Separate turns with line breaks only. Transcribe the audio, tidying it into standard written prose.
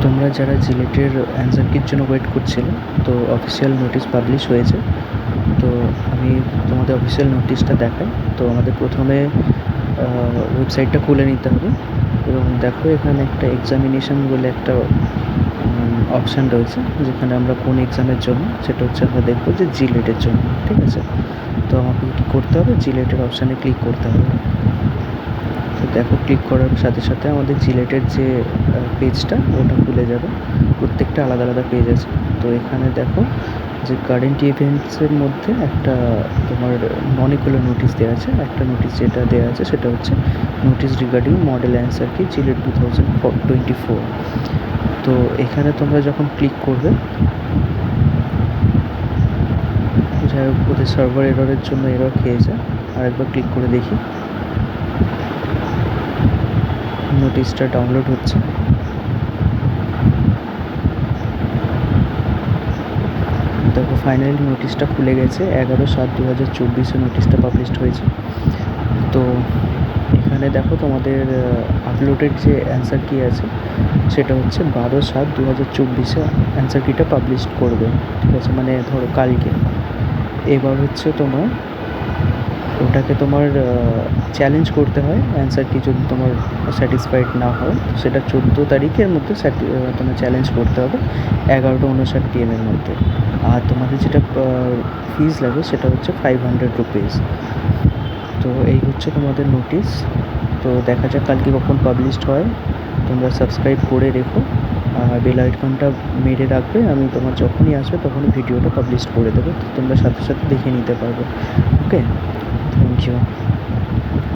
তোমরা যারা জিলেটের অ্যান্সার কির জন্য ওয়েট করছিলে, তো অফিসিয়াল নোটিশ পাবলিশ হয়েছে। তো আমি তোমাদের অফিসিয়াল নোটিশটা দেখাই। তো আমাদের প্রথমে ওয়েবসাইটটা খুলে নিতে হবে এবং দেখো এখানে একটা এক্সামিনেশন বলে একটা অপশান রয়েছে, যেখানে আমরা কোন এক্সামের জন্য, সেটা হচ্ছে আমরা দেখবো যে জিলেটের জন্য। ঠিক আছে, তো আমাকে কী করতে হবে, জিলেটের অপশানে ক্লিক করতে হবে। তো দেখো, ক্লিক করার সাথে সাথে আমাদের জিলেটের যে পেজটা ওটা খুলে যাবে। প্রত্যেকটা আলাদা আলাদা পেজ আছে। তো এখানে দেখো যে কারেন্ট ইভেন্টসের মধ্যে একটা তোমার অনেকগুলো নোটিশ দেওয়া আছে। একটা নোটিশ যেটা দেওয়া আছে সেটা হচ্ছে নোটিশ রিগার্ডিং মডেল অ্যান্সার কি জিলেট 2024। তো এখানে তোমরা যখন ক্লিক করবে, যাই হোক ওদের সার্ভার এররের জন্য এরর খেয়েছে। আরেকবার ক্লিক করে দেখি, নোটিশটা ডাউনলোড হচ্ছে। দেখো ফাইনালি নোটিশটা খুলে গেছে। 11/7/2024 নোটিশটা পাবলিশড হয়েছে। তো এখানে দেখো তোমাদের আপলোডেড যে অ্যান্সার কি আছে সেটা হচ্ছে 12/7/2024 অ্যান্সার কিটা পাবলিশ করবে। ঠিক আছে, মানে ধরো কালকে। এবার হচ্ছে তোমার ওটাকে তোমার চ্যালেঞ্জ করতে হয়। অ্যান্সার কি যদি তোমার স্যাটিসফাইড না হয়, সেটা 14 তারিখের মধ্যে তোমার চ্যালেঞ্জ করতে হবে 11:59 PM এর মধ্যে। আর তোমাদের যেটা ফিজ লাগে সেটা হচ্ছে 500 রুপিস। তো এই হচ্ছে তোমাদের নোটিশ। তো দেখা যাক কালকে কখন পাবলিশড হয়। তোমরা সাবস্ক্রাইব করে রেখো আর বেল আইকনটা মেরে রাখবে। আমি তোমার যখনই আসবে তখনই ভিডিওটা পাবলিশ করে দেবো, তো তোমরা সাথে সাথে দেখে নিতে পারবে। ওকে, থ্যাংক ইউ।